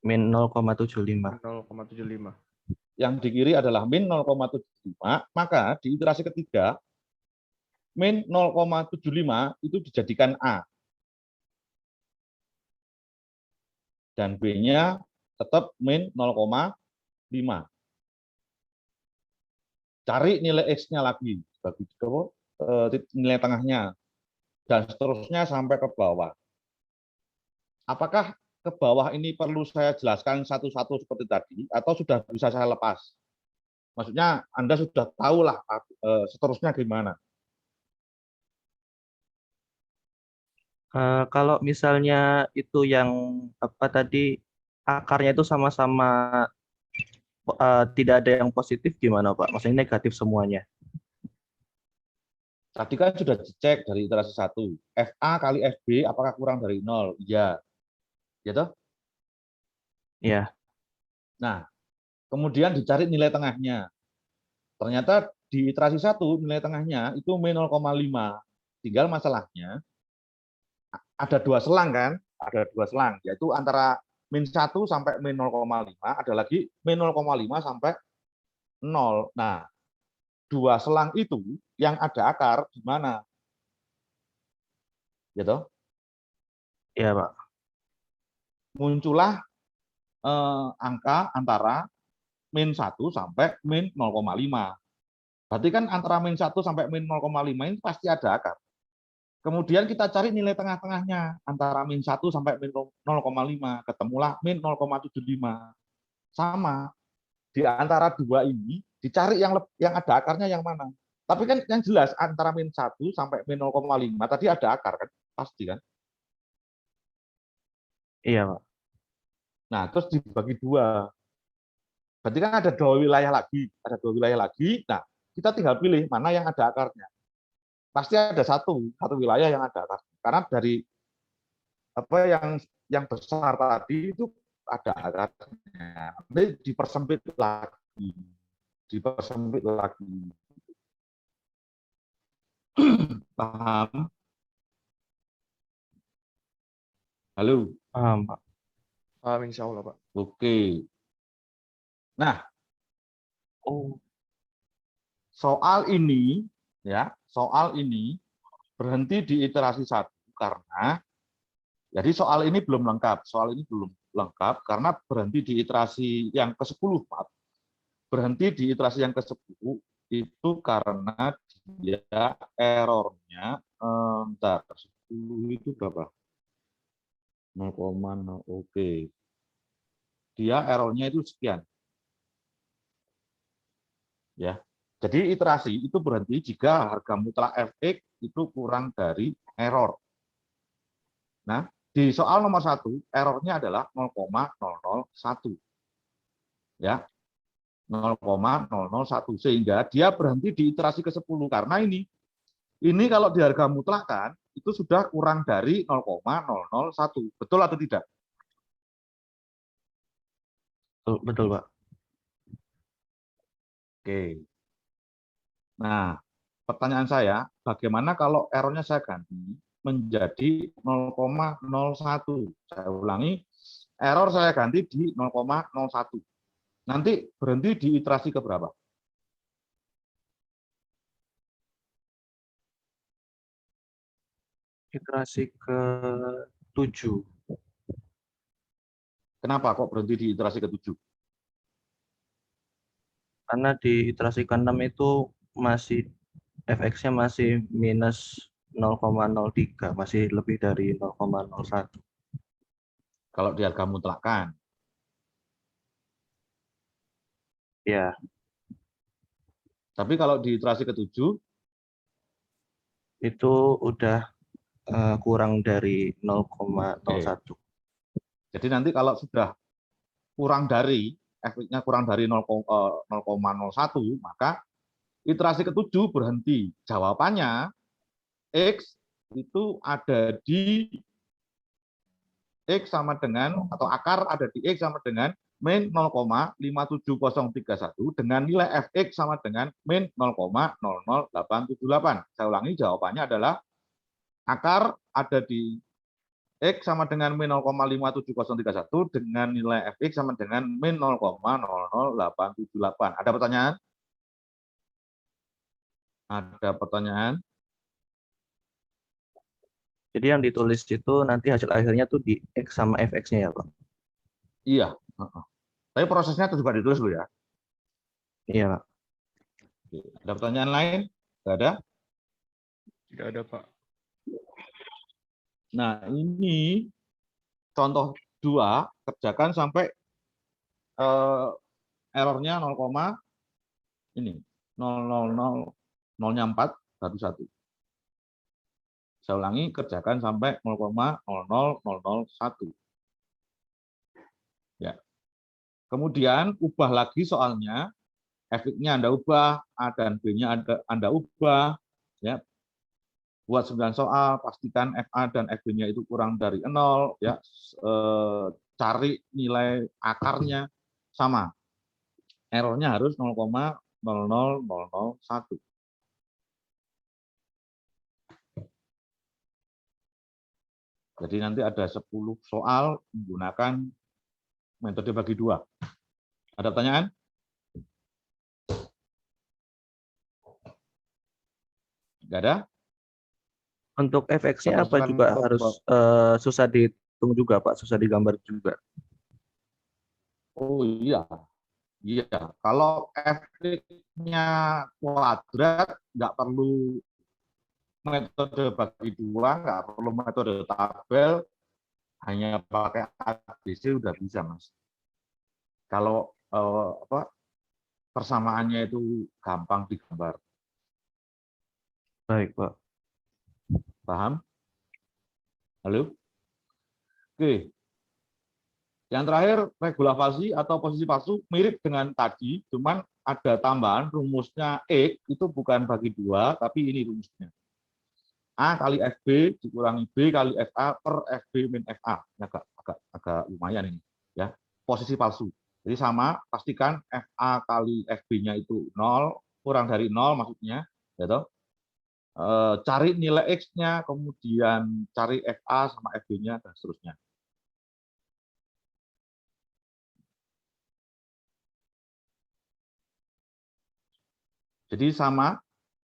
Min 0,75. 0,75. Yang di kiri adalah min 0,75, maka di iterasi ketiga min 0,75 itu dijadikan A. Dan B-nya tetap min 0,5. Cari nilai X-nya lagi, bagi nilai tengahnya, dan seterusnya sampai ke bawah. Apakah ke bawah ini perlu saya jelaskan satu-satu seperti tadi, atau sudah bisa saya lepas? Maksudnya Anda sudah tahu lah seterusnya gimana. Kalau misalnya itu yang apa tadi akarnya itu sama-sama tidak ada yang positif gimana, Pak? Maksudnya negatif semuanya. Tadi kan sudah dicek dari iterasi 1. FA kali FB apakah kurang dari 0? Iya. Ya toh? Iya. Nah, kemudian dicari nilai tengahnya. Ternyata di iterasi 1 nilai tengahnya itu min 0,5. Tinggal masalahnya ada 2 selang kan? Ada 2 selang, yaitu antara min 1 sampai min 0,5, ada lagi min 0,5 sampai 0. Nah, 2 selang itu yang ada akar di mana? Gitu. Iya, Pak. Muncullah angka antara min 1 sampai min 0,5. Berarti kan antara min 1 sampai min 0,5 ini pasti ada akar. Kemudian kita cari nilai tengah-tengahnya antara min 1 sampai min 0,5, ketemulah min 0,75. Sama, di antara dua ini dicari yang ada akarnya yang mana. Tapi kan yang jelas antara min 1 sampai min 0,5 tadi ada akar kan? Pasti kan? Iya, Pak. Nah, terus dibagi 2. Berarti kan ada 2 wilayah lagi, ada 2 wilayah lagi. Nah, kita tinggal pilih mana yang ada akarnya. Pasti ada satu wilayah yang ada akar. Karena dari apa yang besar tadi itu ada akarnya. Nanti dipersempit lagi. Paham? Halo. Paham, Pak. Paham, insya Allah, Pak. Oke. Nah, soal ini berhenti di iterasi 1 karena jadi soal ini belum lengkap. Karena berhenti di iterasi yang ke-10, Pak. Berhenti di iterasi yang ke-10 itu karena dia errornya 10 itu berapa? 0,0. Oke. Dia errornya itu sekian. Ya. Jadi iterasi itu berhenti jika harga mutlak Fx itu kurang dari error. Nah, di soal nomor 1, errornya adalah 0,001. Ya. 0,001 sehingga dia berhenti di iterasi ke-10 karena ini kalau di harga mutlak kan itu sudah kurang dari 0,001. Betul atau tidak? Betul, betul, Pak. Oke. Nah, pertanyaan saya, bagaimana kalau errornya saya ganti menjadi 0,01? Saya ulangi, error saya ganti di 0,01. Nanti berhenti di iterasi keberapa? Iterasi ke-7. Kenapa kok berhenti di iterasi ke-7? Karena di iterasi ke-6 itu masih fx-nya masih minus 0,03, masih lebih dari 0,01. Kalau di harga mutlakkan. Ya, Tapi kalau di iterasi ke-7, itu udah kurang dari 0,01. jadi nanti kalau sudah kurang dari, efeknya kurang dari 0,01, maka iterasi ke-7 berhenti. Jawabannya, X itu ada di X sama dengan, atau akar ada di X sama dengan min 0,57031 dengan nilai fx sama dengan min 0,00878. Saya ulangi, jawabannya adalah akar ada di X sama dengan min 0,57031 dengan nilai fx sama dengan min 0,00878. Ada pertanyaan? Ada pertanyaan? Jadi yang ditulis itu nanti hasil akhirnya tuh di X sama fx-nya ya, Pak? Iya. Tapi prosesnya juga ditulis dulu ya. Iya, Pak. Ada pertanyaan lain? Tidak ada? Tidak ada, Pak. Nah, ini contoh 2, kerjakan sampai errornya 0, ini 0,000 4 baru 1. Saya ulangi, kerjakan sampai 0,00001. Ya. Kemudian ubah lagi soalnya, efeknya Anda ubah, A dan B-nya Anda ubah, ya. Buat 9 soal, pastikan FA dan FB-nya itu kurang dari 0, ya. Cari nilai akarnya sama. Errornya harus 0,00001. Jadi nanti ada 10 soal menggunakan metode bagi 2. Ada pertanyaan? Enggak ada? Untuk fx-nya Saya apa persilakan juga untuk harus susah dihitung juga, Pak? Susah digambar juga? Oh iya. Iya, kalau f-nya kuadrat nggak perlu metode bagi 2, nggak perlu metode tabel, hanya pakai ABC udah bisa, Mas. Kalau persamaannya itu gampang digambar. Baik, Pak. Paham? Halo? Oke. Yang terakhir, regulasi atau posisi palsu mirip dengan tadi, cuman ada tambahan rumusnya X itu bukan bagi 2, tapi ini rumusnya. A kali FB dikurangi B kali FA per FB min FA. Ini agak lumayan ini, ya. Posisi palsu. Jadi sama, pastikan FA kali FB-nya itu 0, kurang dari 0 maksudnya, ya toh. Cari nilai X-nya, kemudian cari FA sama FB-nya dan seterusnya. Jadi sama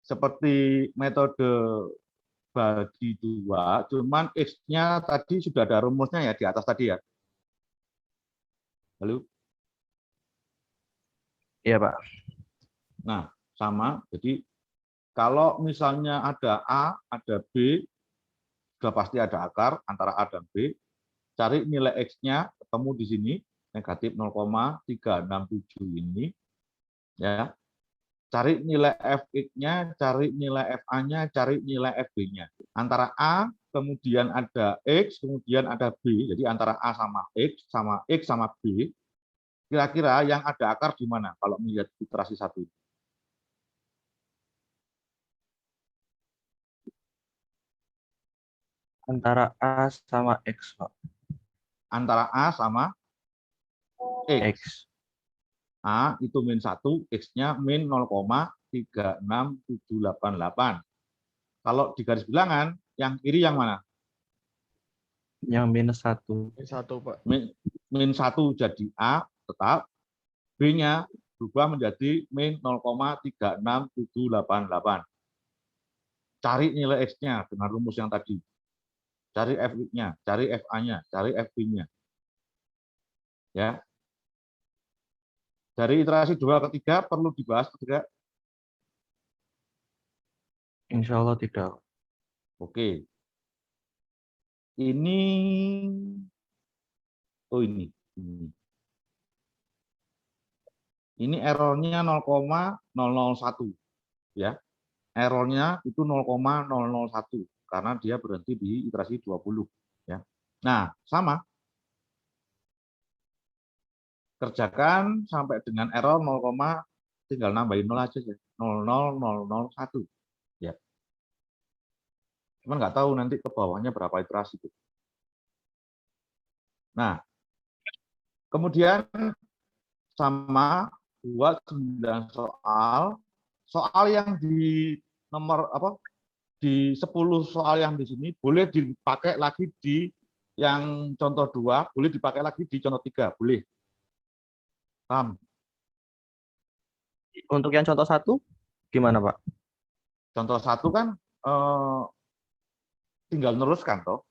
seperti metode bagi 2, cuman X-nya tadi sudah ada rumusnya ya di atas tadi ya. Lalu? Iya, Pak. Nah, sama. Jadi kalau misalnya ada A, ada B, sudah pasti ada akar antara A dan B. Cari nilai X-nya, ketemu di sini, negatif 0,367 ini. Ya. Cari nilai Fx-nya, cari nilai Fa-nya, cari nilai Fb-nya. Antara A, kemudian ada X, kemudian ada B. Jadi antara A sama X sama B, kira-kira yang ada akar di mana kalau melihat iterasi 1? Antara A sama X, Pak. Antara A sama X. X. A itu min 1, X-nya min 0,36788. Kalau di garis bilangan, yang kiri yang mana? Yang -1. Ini 1, Pak. Min 1 jadi A, tetap. B-nya berubah menjadi min 0,36788. Cari nilai X-nya dengan rumus yang tadi. Cari F-nya, cari FA-nya, cari FB-nya. Ya. Dari iterasi 2 ke 3 perlu dibahas tidak? Insya Allah tidak. Oke. Ini ini errornya 0,001 ya. Errornya itu 0,001 karena dia berhenti di iterasi 20 ya. Nah, sama. Kerjakan sampai dengan error 0, tinggal nambahin 0 aja ya. 00001 ya. Cuman nggak tahu nanti ke bawahnya berapa iterasi itu. Nah, kemudian sama buat 9 soal yang di nomor apa? Di 10 soal yang di sini boleh dipakai lagi di yang contoh 2, boleh dipakai lagi di contoh 3, boleh. Paham? Untuk yang contoh 1, gimana, Pak? Contoh 1 kan tinggal neruskan toh.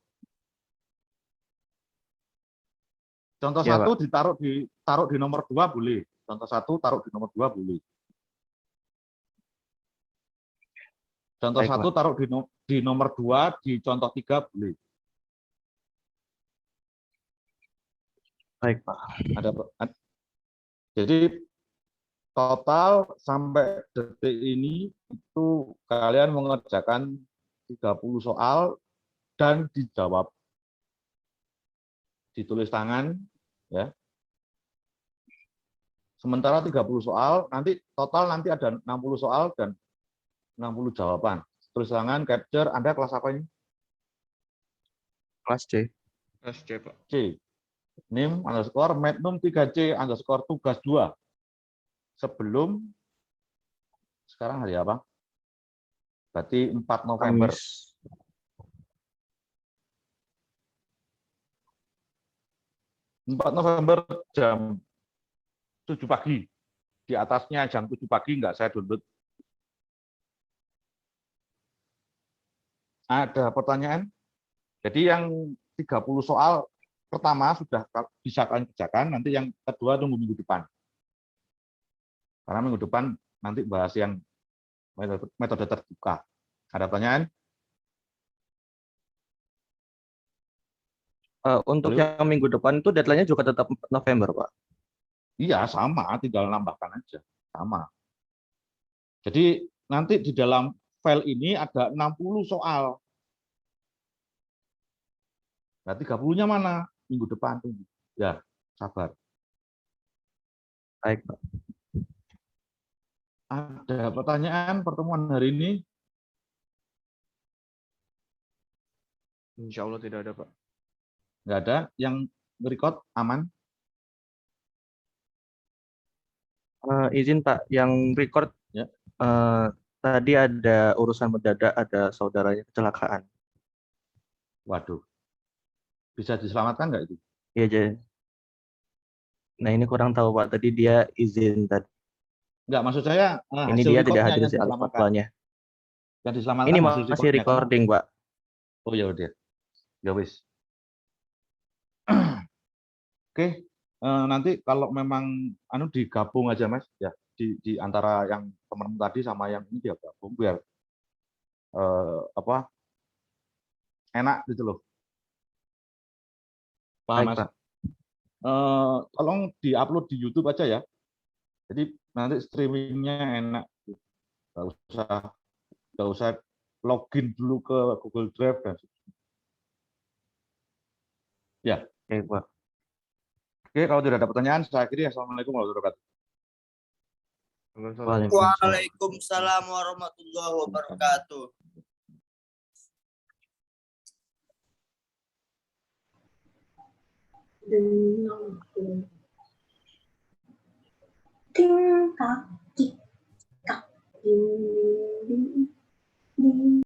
Contoh Ya, 1 Pak. ditaruh di nomor 2 boleh. Contoh 1 taruh di nomor 2 boleh. Contoh Baik, 1 Pak. taruh di nomor 2 di contoh 3 boleh. Baik, Pak. Jadi total sampai detik ini itu kalian mengerjakan 30 soal dan dijawab. Ditulis tangan ya. Sementara 30 soal, nanti total nanti ada 60 soal dan 60 jawaban. Tulis tangan, capture, Anda kelas apa ini? Kelas C. SC, Pak. C. NIM underscore Magnum 3C underscore tugas 2. Sebelum, sekarang hari apa? Berarti 4 November. Kamis. 4 November jam 7 pagi. Di atasnya jam 7 pagi enggak saya download. Ada pertanyaan? Jadi yang 30 soal pertama sudah bisa kalian kerjakan, nanti yang kedua tunggu minggu depan. Karena minggu depan nanti bahas yang metode terbuka. Ada pertanyaan? Untuk Halo? yang minggu depan itu deadline-nya juga tetap November, Pak. Iya, sama, tinggal nambahkan aja. Sama. Jadi nanti di dalam file ini ada 60 soal. Nah, 30-nya mana? Minggu depan tunggu. Ya, sabar. Baik, Pak. Ada pertanyaan pertemuan hari ini? Insya Allah tidak ada, Pak. Nggak ada. Yang record aman? Izin, Pak, yang record Ya. tadi ada urusan mendadak, ada saudaranya kecelakaan. Waduh. Bisa diselamatkan nggak itu? Iya, jadi. Nah, ini kurang tahu, Pak. Tadi dia izin tadi. Nggak, maksud saya Ini hasil dia tidak recordnya hadir yang si alif diselamatkan. fatwanya. Yang diselamatkan Ini hasil masih recordnya, kan? recording, Pak. Oh ya udah. Ya wis. Oke, nanti kalau memang digabung aja Mas ya di antara yang teman tadi sama yang ini dia gabung biar enak gitu loh. Paham Baik, Mas? Pak. Tolong diupload di YouTube aja ya. Jadi nanti streamingnya enak. Nggak usah login dulu ke Google Drive dan ya. Oke, Pak. Oke, kalau tidak ada pertanyaan, saya akhiri. Assalamualaikum warahmatullahi wabarakatuh. Waalaikumsalam. Waalaikumsalam warahmatullahi wabarakatuh. Ting tak tik tak ding ding ding ding.